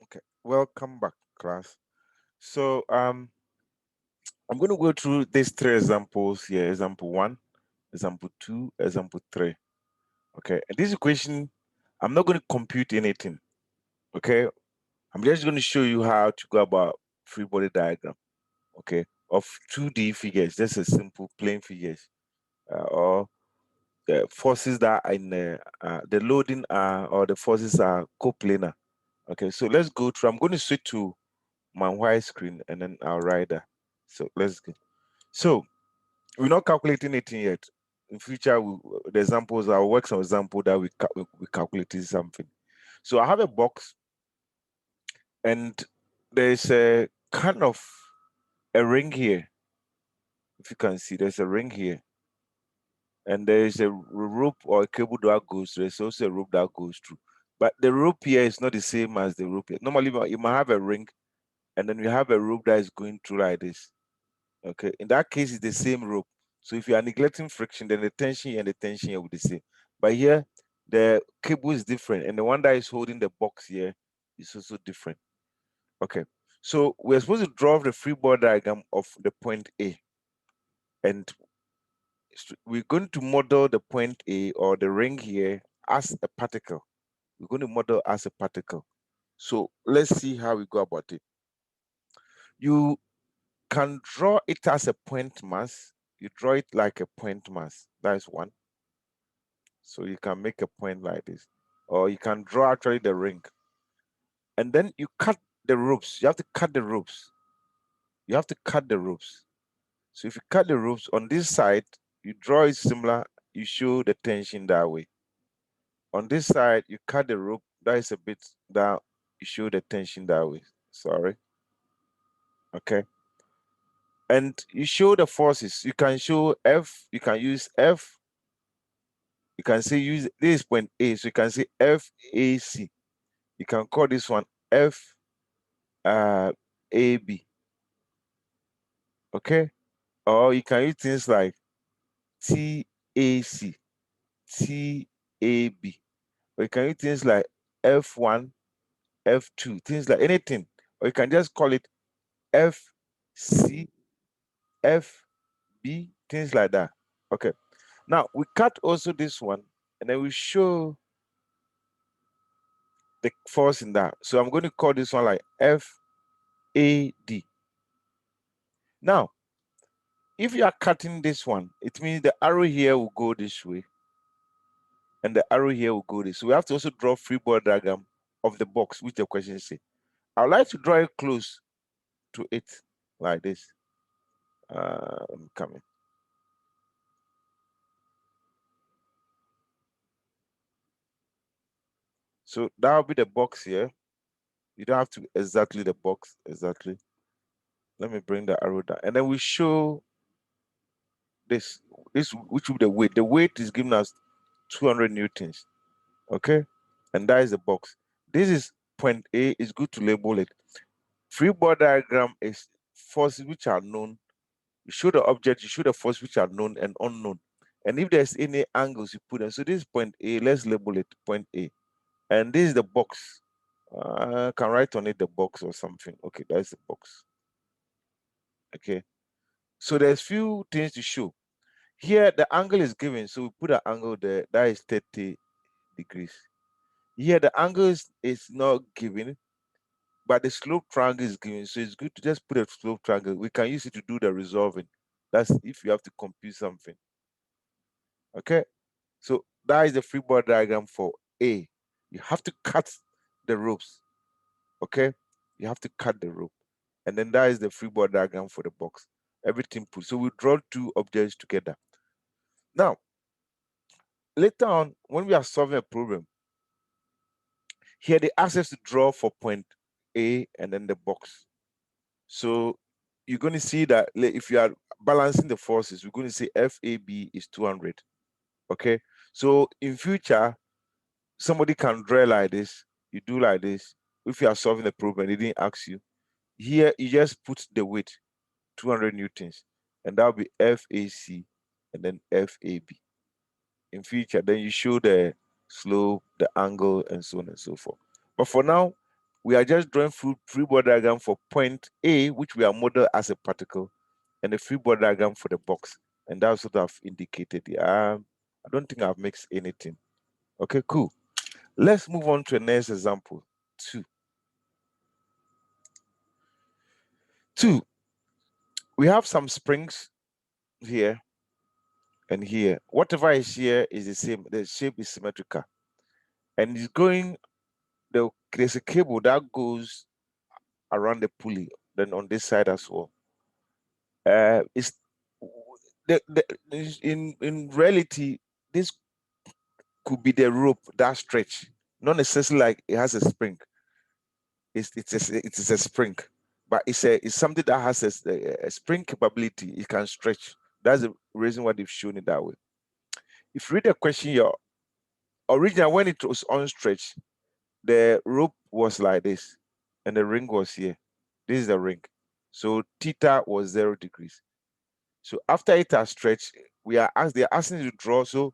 Okay, welcome back, class. So I'm going to go through these three examples here. Example one, example two, example three. Okay, and this equation, I'm not going to compute anything. Okay, I'm just going to show you how to go about free body diagram. Okay, of 2D figures. Just a simple plane figures, or the forces that are in the loading are, or the forces are coplanar. Okay, so let's go through. I'm going to switch to my white screen and then I'll write that. So let's go. So we're not calculating anything yet. In future, the examples, I'll work some example that we calculated something. So I have a box and there's a kind of a ring here. If you can see, there's a ring here. And there's a rope or a cable that goes through. There's also a rope that goes through. But the rope here is not the same as the rope here. Normally, you might have a ring and then you have a rope that is going through like this. Okay, in that case, it's the same rope. So if you are neglecting friction, then the tension here and the tension here will be the same. But here, the cable is different, and the one that is holding the box here is also different. Okay, so we're supposed to draw the free body diagram of the point A, and we're going to model the point A or the ring here as a particle. We're going to model as a particle. So let's see how we go about it. You can draw it as a point mass. You draw it like a point mass. That is one. So you can make a point like this. Or you can draw actually the ring. And then you cut the ropes. You have to cut the ropes. You have to cut the ropes. So if you cut the ropes on this side, you draw it similar, you show the tension that way. On this side, you cut the rope, that is a bit down, you show the tension that way. Sorry. Okay. And you show the forces. You can show F, you can use F, you can say use this is point A, so you can say FAC. You can call this one F AB. Okay? Or you can use things like TAC, TAB. Or you can use things like F1, F2, things like anything. Or you can just call it FC, FB, things like that. Okay. Now we cut also this one and then we show the force in that. So I'm going to call this one like FAD. Now, if you are cutting this one, it means the arrow here will go this way and the arrow here will go this. So we have to also draw free body diagram of the box, which the question say. I would like to draw it close to it like this. I'm coming. So that will be the box here. You don't have to exactly the box, exactly. Let me bring the arrow down. And then we show this, which will be the weight. The weight is giving us 200 newtons, okay? And that is the box. This is point A. It's good to label it. Free body diagram is forces which are known. You show the object, you show the force which are known and unknown. And if there's any angles, you put them. So this is point A, let's label it point A. And this is the box. I can write on it the box or something. Okay, that's the box. Okay. So there's few things to show. Here, the angle is given. So we put an angle there. That is 30 degrees. Here, the angle is not given, but the slope triangle is given. So it's good to just put a slope triangle. We can use it to do the resolving. That's if you have to compute something. Okay. So that is the free body diagram for A. You have to cut the ropes. Okay. You have to cut the rope. And then that is the free body diagram for the box. Everything put. So we draw two objects together. Now, later on, when we are solving a problem, here they ask us to draw for point A and then the box. So you're going to see that if you are balancing the forces, we're going to say FAB is 200. Okay. So in future, somebody can draw like this. You do like this. If you are solving the problem, they didn't ask you. Here, you just put the weight, 200 newtons, and that'll be FAC and then FAB. In future, then you show the slope, the angle, and so on and so forth. But for now, We are just drawing free body diagram for point A, which we are modeled as a particle, and the free body diagram for the box. And that's what I've indicated here. I don't think I've mixed anything. Okay, cool. Let's move on to the next example, 2. 2. We have some springs here and here. Whatever is here is the same. The shape is symmetrical. And it's going, there's a cable that goes around the pulley, then on this side as well. It's in reality, this could be the rope that stretch, not necessarily like it has a spring. It's a spring, but it's something that has a spring capability. It can stretch. That's the reason why they've shown it that way. If you read the question, your original, when it was unstretched, the rope was like this, and the ring was here. This is the ring. So theta was 0 degrees. So after it has stretched, they're asking you to draw. So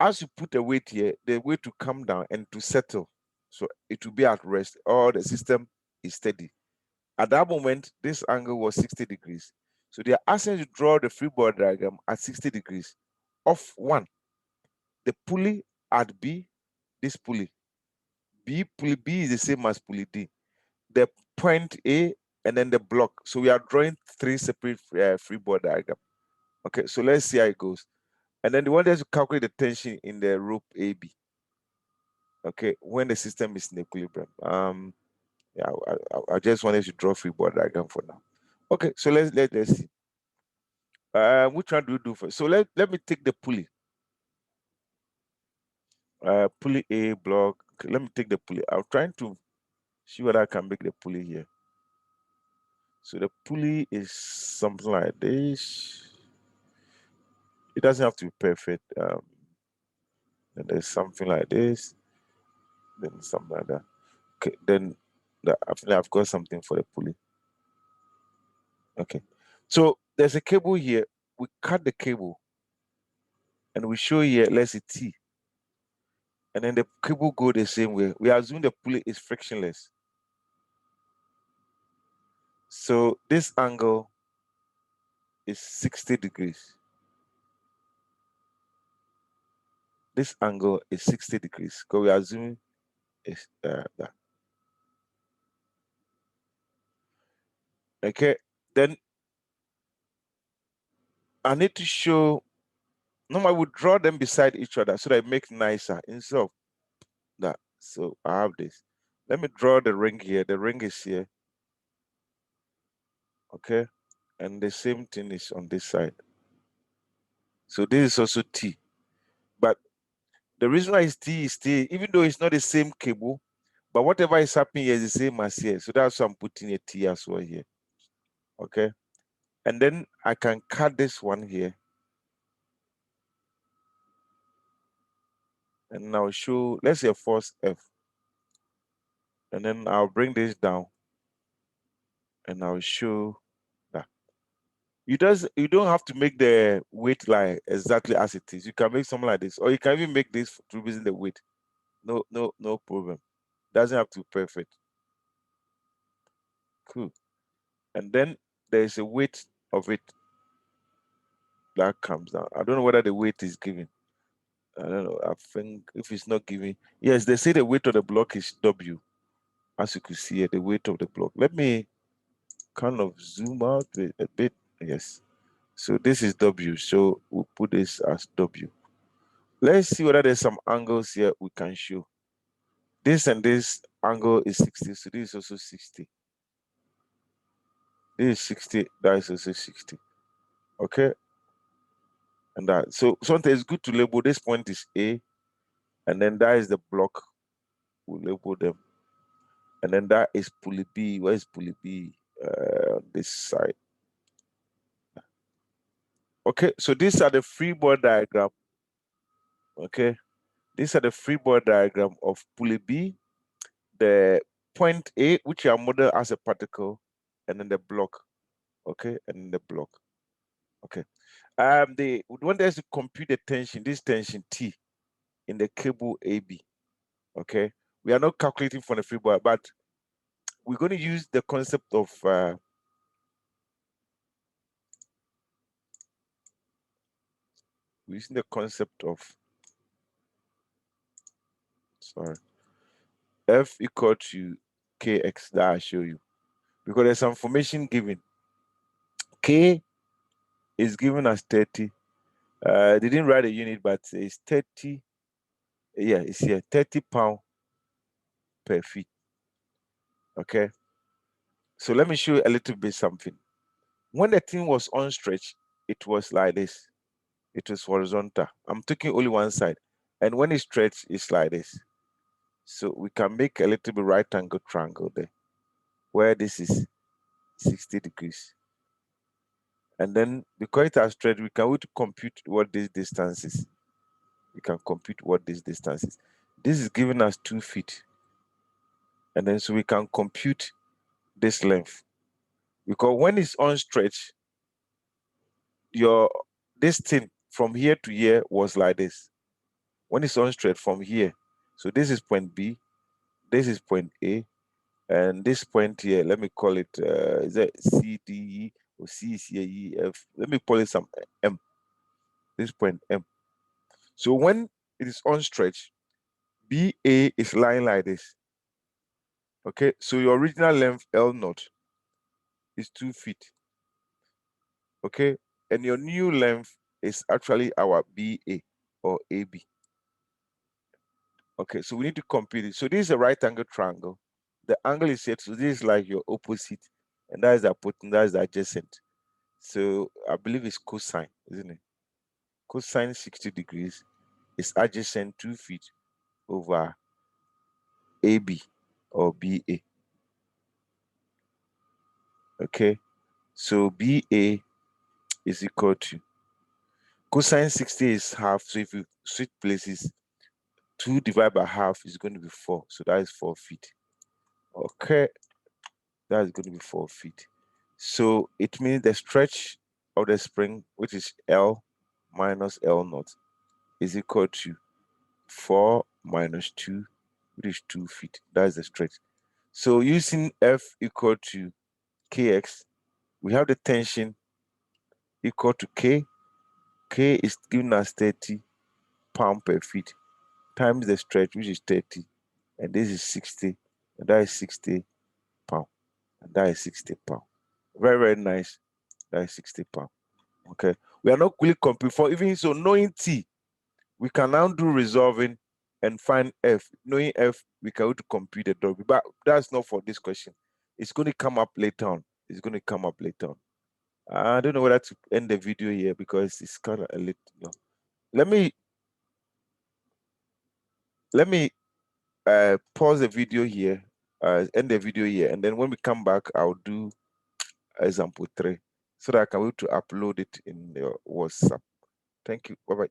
as you put the weight here, the weight to come down and to settle. So it will be at rest, or the system is steady. At that moment, this angle was 60 degrees. So they are asking you to draw the free body diagram at 60 degrees of 1. The pulley at B, this pulley. Pulley B is the same as pulley D. The point A and then the block. So we are drawing 3 separate free body diagram. Okay, so let's see how it goes. And then the one that's to calculate the tension in the rope AB. Okay, when the system is in equilibrium. Yeah, I just wanted to draw free body diagram for now. Okay, so let's see. Which one do we do first? So let me take the pulley. Pulley A block. Okay, let me take the pulley. I'm trying to see whether I can make the pulley here. So the pulley is something like this. It doesn't have to be perfect. Then there's something like this. Then something like that. Okay, then I feel like I've got something for the pulley. Okay, so there's a cable here. We cut the cable, and we show here. Let's see T, and then the cable go the same way. We assume the pulley is frictionless. So this angle is 60 degrees. This angle is 60 degrees because we are assuming it's that. Okay, then I need to show. Normally, we draw them beside each other so that it makes nicer instead of that. So I have this. Let me draw the ring here. The ring is here. Okay, and the same thing is on this side. So this is also T. But the reason why it's T is T, even though it's not the same cable, but whatever is happening here is the same as here. So that's why I'm putting a T as well here. Okay. And then I can cut this one here. And I'll show, let's say force F. And then I'll bring this down. And I'll show that. You don't have to make the weight line exactly as it is. You can make something like this, or you can even make this to represent the weight. No problem. Doesn't have to be perfect. Cool. And then there's a weight of it that comes down. I don't know whether the weight is given. I don't know. I think if it's not given, yes, they say the weight of the block is W. As you can see here, the weight of the block. Let me kind of zoom out a bit. Yes. So this is W. So we'll put this as W. Let's see whether there's some angles here we can show. This and this angle is 60. So this is also 60. This is 60. That is also 60. Okay. And that. So sometimes it's good to label this point is A. And then that is the block. We'll label them. And then that is pulley B. Where is pulley B? On this side. Okay, so these are the free body diagram. Okay, these are the free body diagram of pulley B, the point A, which are modeled as a particle, and then the block. Okay, and then the block. Okay, they want us to compute the tension, this tension T, in the cable AB. Okay, we are not calculating for the free body, but we're going to use the concept of we're using the concept of, sorry, f equal to kx that I show you, because there's some information given. K is given as 30. They didn't write a unit, but it's 30. Yeah, it's here, 30 pounds per feet. Okay. So let me show you a little bit something. When the thing was on stretch, it was like this. It was horizontal. I'm taking only one side. And when it's stretched, it's like this. So we can make a little bit right angle triangle there, where this is 60 degrees. And then because it has stretched, we can compute what this distance is. We can compute what this distance is. This is giving us 2 feet. And then so we can compute this length. Because when it's on stretch, this thing from here to here was like this. When it's on stretch from here, so this is point B, this is point A, and this point here, let me call it, is that C, D, E, or C, C, E, F? Let me call it some M. This point M. So when it is on stretch, BA is lying like this. Okay, so your original length L0 is 2 feet. Okay, and your new length is actually our BA or AB. Okay, so we need to compute it. So this is a right angle triangle. The angle is set, so this is like your opposite, and that is the hypotenuse, that is the adjacent. So I believe it's cosine, isn't it? Cosine 60 degrees is adjacent 2 feet over AB or BA. Okay, so BA is equal to, cosine 60 is half, so if you switch places, 2 divided by half is going to be 4, so that is 4 feet. Okay, that is going to be 4 feet. So it means the stretch of the spring, which is L minus L0, is equal to 4 minus 2, which is 2 feet. That is the stretch. So using F equal to Kx, we have the tension equal to K. K is giving us 30 pounds per feet times the stretch, which is 30. And this is 60. And that is 60 pounds. And that is 60 pounds. Very, very nice. That is 60 pounds. Okay. We are not really complete for even so knowing T, we can now do resolving and find F. Knowing F, we can compute the W, but that's not for this question. It's going to come up later on. It's going to come up later on. I don't know whether to end the video here because it's kind of a little long. Let me pause the video here, end the video here, and then when we come back, I'll do example 3 so that I can be able to upload it in your WhatsApp. Thank you. Bye-bye.